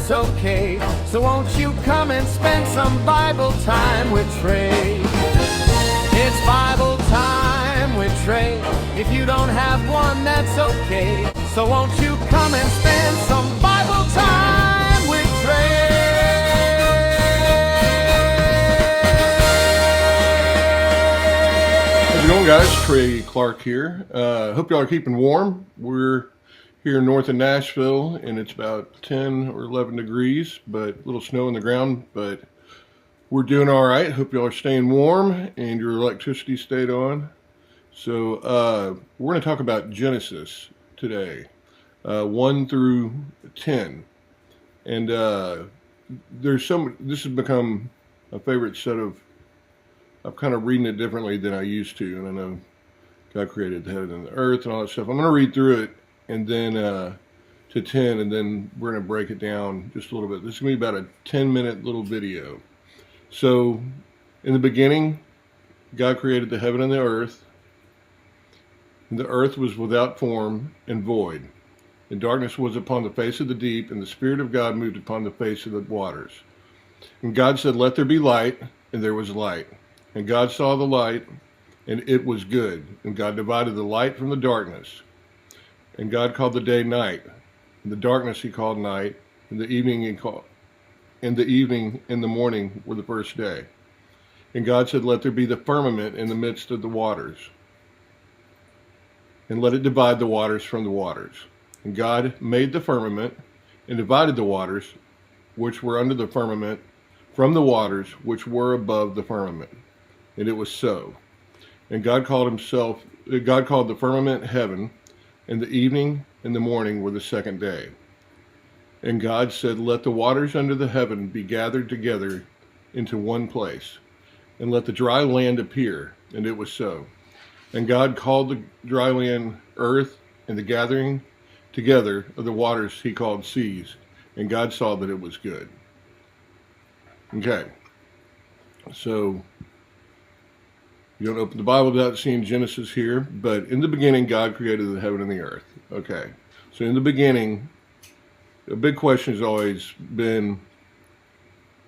that's okay. So won't you come and spend some Bible time with Trey? It's Bible time with Trey. If you don't have one, that's okay. So won't you come and spend some Bible time with Trey? How's it going, guys? Trey Clark here. Hope y'all are keeping warm. We're here north of Nashville, and it's about 10 or 11 degrees, but a little snow on the ground, but we're doing all right. Hope y'all are staying warm and your electricity stayed on. So we're going to talk about Genesis today, 1 through 10. And this has become a favorite set of, I'm kind of reading it differently than I used to. And I know God created the heaven and the earth and all that stuff. I'm going to read through it and then to 10, and then we're going to break it down just a little bit. This is going to be about a 10-minute little video. So, in the beginning, God created the heaven and the earth. And the earth was without form and void. And darkness was upon the face of the deep, and the Spirit of God moved upon the face of the waters. And God said, "Let there be light," and there was light. And God saw the light, and it was good. And God divided the light from the darkness. And God called the day night, and the darkness he called night, and the evening and the morning were the first day. And God said, "Let there be the firmament in the midst of the waters, and let it divide the waters from the waters." And God made the firmament, and divided the waters which were under the firmament from the waters which were above the firmament. And it was so. And God called the firmament heaven, and the evening and the morning were the second day. And God said, "Let the waters under the heaven be gathered together into one place, and let the dry land appear." And it was so. And God called the dry land earth, and the gathering together of the waters he called seas. And God saw that it was good. Okay. So, you don't open the Bible without seeing Genesis here, but in the beginning, God created the heaven and the earth. Okay. So in the beginning, a big question has always been,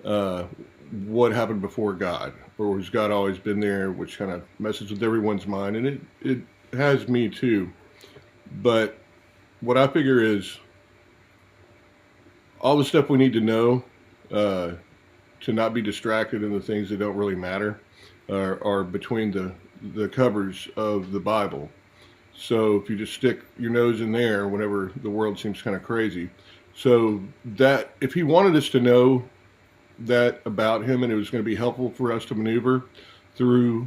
what happened before God? Or has God always been there, which kind of messes with everyone's mind, and it has me too. But what I figure is, all the stuff we need to know to not be distracted in the things that don't really matter are between the covers of the Bible. So if you just stick your nose in there whenever the world seems kind of crazy. So that if he wanted us to know that about him, and it was going to be helpful for us to maneuver through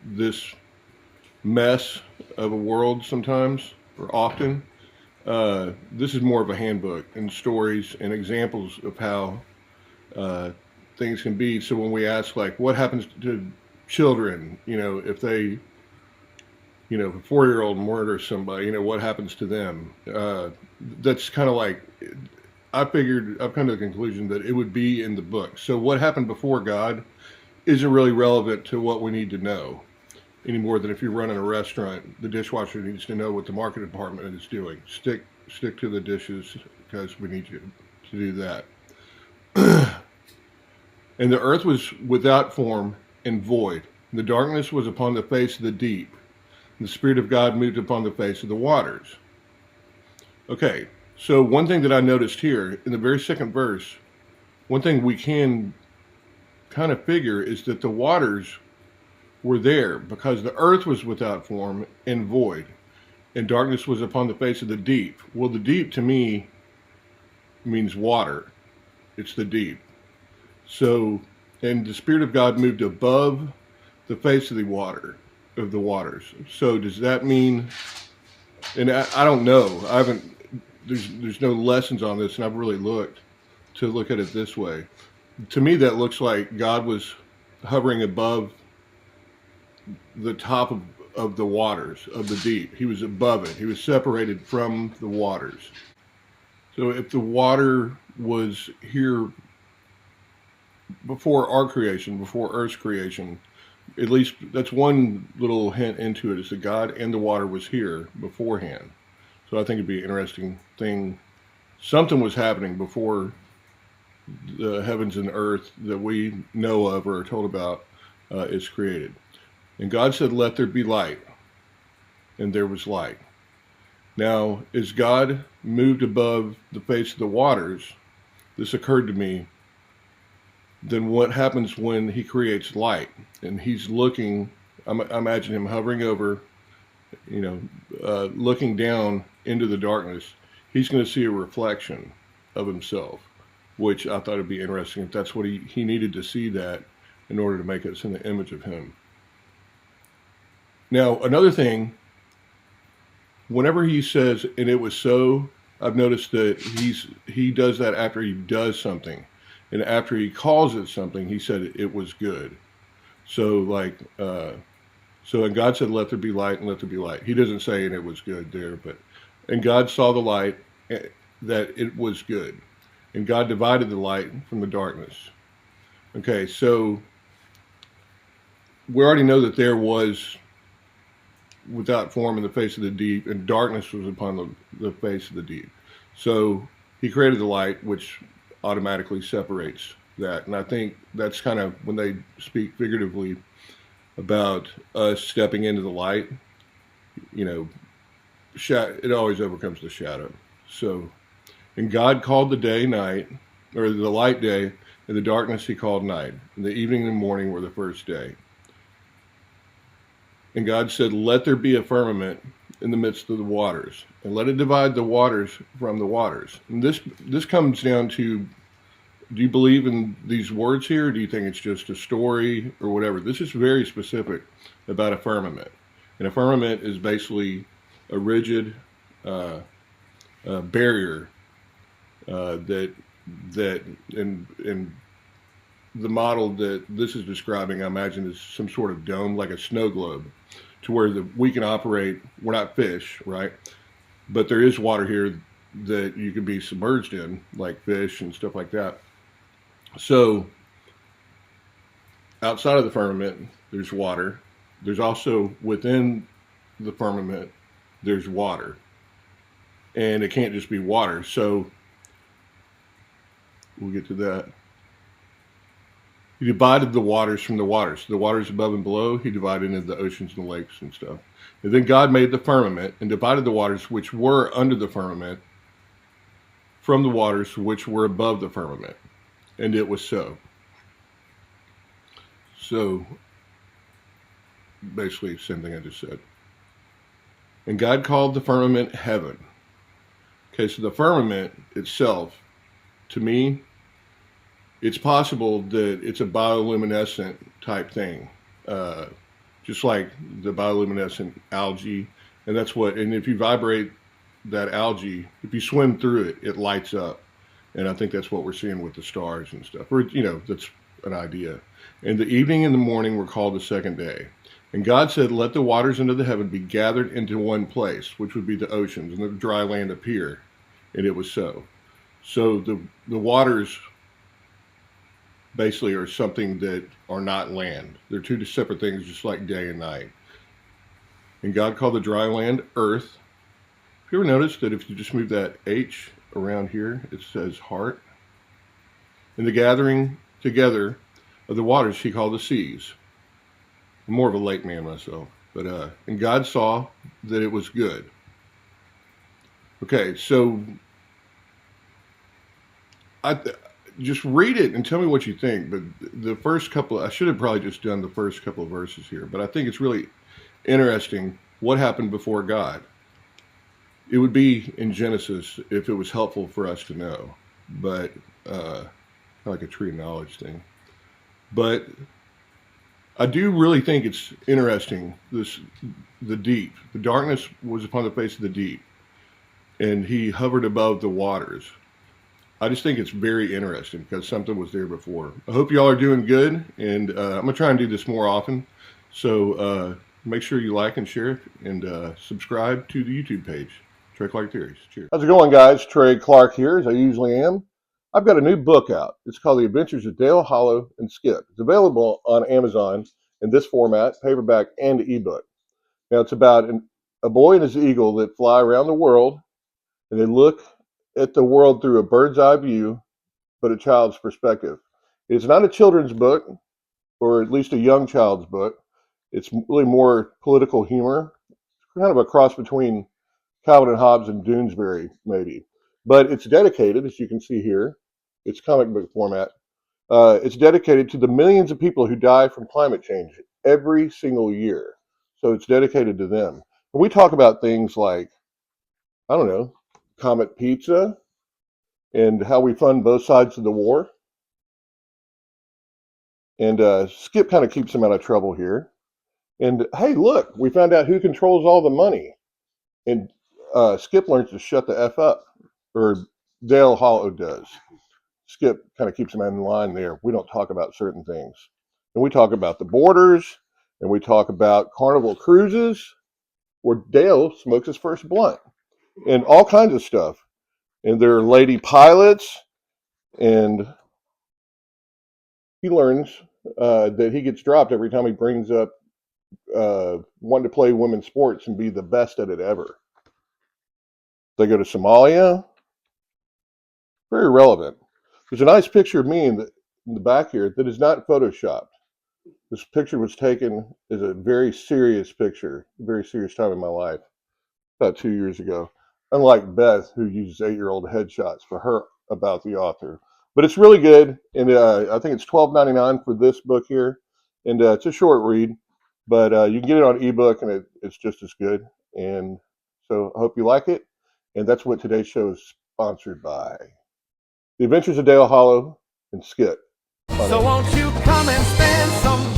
this mess of a world sometimes, or often, this is more of a handbook and stories and examples of how things can be. So when we ask, like, what happens to children, if they, if a 4-year-old murders somebody, what happens to them? That's kind of like, I've come to the conclusion that it would be in the book. So what happened before God isn't really relevant to what we need to know, any more than if you're running a restaurant, the dishwasher needs to know what the market department is doing. Stick to the dishes, because we need you to do that. And the earth was without form and void. The darkness was upon the face of the deep. And the Spirit of God moved upon the face of the waters. Okay, so one thing that I noticed here in the very second verse, one thing we can kind of figure is that the waters were there because the earth was without form and void, and darkness was upon the face of the deep. Well, the deep to me means water. It's the deep. So, and the Spirit of God moved above the face of the waters. So does that mean, and I don't know, there's no lessons on this, and I've really looked at it this way. To me, that looks like God was hovering above the top of the waters, of the deep. He was above it. He was separated from the waters. So if the water was here before our creation, before Earth's creation, at least that's one little hint into it, is that God and the water was here beforehand. So I think it'd be an interesting thing. Something was happening before the heavens and earth that we know of or are told about is created. And God said, "Let there be light," and there was light. Now, as God moved above the face of the waters, this occurred to me. Then what happens when He creates light? And He's looking. I imagine Him hovering over, looking down into the darkness. He's going to see a reflection of Himself, which I thought would be interesting. If that's what he needed to see that in order to make us in the image of Him. Now, another thing, whenever He says, "and it was so," I've noticed that he does that after He does something. And after He calls it something, He said it was good. So and God said, "Let there be light," and let there be light. He doesn't say, "and it was good" there, and God saw the light, that it was good. And God divided the light from the darkness. Okay, so we already know that there was without form in the face of the deep, and darkness was upon the face of the deep. So He created the light, which automatically separates that. And I think that's kind of when they speak figuratively about us stepping into the light, it always overcomes the shadow. So, and God called the day night, or the light day, and the darkness He called night. And the evening and the morning were the first day. And God said, "Let there be a firmament in the midst of the waters, and let it divide the waters from the waters." And this comes down to, do you believe in these words here? Or do you think it's just a story or whatever? This is very specific about a firmament. And a firmament is basically a rigid barrier that in the model that this is describing, I imagine, is some sort of dome, like a snow globe, to where we can operate. We're not fish, right? But there is water here that you can be submerged in, like fish and stuff like that. So outside of the firmament, there's water. There's also within the firmament, there's water. And it can't just be water. So we'll get to that. He divided the waters from the waters. The waters above and below, He divided into the oceans and the lakes and stuff. And then God made the firmament and divided the waters which were under the firmament from the waters which were above the firmament. And it was so. So, basically, same thing I just said. And God called the firmament heaven. Okay, so the firmament itself, to me, it's possible that it's a bioluminescent type thing, just like the bioluminescent algae. And if you vibrate that algae, if you swim through it, it lights up. And I think that's what we're seeing with the stars and stuff. Or, that's an idea. And the evening and the morning were called the second day. And God said, "Let the waters under the heaven be gathered into one place," which would be the oceans, "and the dry land appear." And it was so. So the waters basically are something that are not land. They're two separate things, just like day and night. And God called the dry land earth. Have you ever noticed that if you just move that H around here, it says heart? And the gathering together of the waters He called the seas. I'm more of a lake man myself. And God saw that it was good. Okay, so just read it and tell me what you think. But the first couple, I should have probably just done the first couple of verses here, but I think it's really interesting what happened before God. It would be in Genesis if it was helpful for us to know, but like a tree of knowledge thing. But I do really think it's interesting, the deep. The darkness was upon the face of the deep, and He hovered above the waters. I just think it's very interesting because something was there before. I hope y'all are doing good, and I'm going to try and do this more often. So make sure you like and share and subscribe to the YouTube page, Trey Clark Theories. Cheers. How's it going, guys? Trey Clark here, as I usually am. I've got a new book out. It's called The Adventures of Dale, Hollow, and Skip. It's available on Amazon in this format, paperback and ebook. Now, it's about a boy and his eagle that fly around the world, and they look at the world through a bird's eye view but a child's perspective. It's not a children's book, or at least a young child's book. It's really more political humor, kind of a cross between Calvin and Hobbes and Doonesbury, maybe. But it's dedicated, as you can see here, it's comic book format. It's dedicated to the millions of people who die from climate change every single year. So it's dedicated to them. And we talk about things like, I don't know, Comet Pizza and how we fund both sides of the war. And Skip kind of keeps him out of trouble here. And hey, look, we found out who controls all the money. And Skip learns to shut the F up, or Dale Hollow does. Skip kind of keeps him in line there. We don't talk about certain things. And we talk about the borders, and we talk about Carnival Cruises, where Dale smokes his first blunt, and all kinds of stuff. And there are lady pilots, and he learns that he gets dropped every time he brings up wanting to play women's sports and be the best at it ever. They go to Somalia. Very relevant. There's a nice picture of me in the back here that is not photoshopped. This picture was taken as a very serious picture, a very serious time in my life, about 2 years ago. Unlike Beth, who uses 8-year-old headshots for her about the author. But it's really good, and I think it's $12.99 for this book here, and it's a short read, but you can get it on ebook, and it's just as good. And so I hope you like it, and that's what today's show is sponsored by. The Adventures of Dale Hollow and Skip. So won't you come and spend some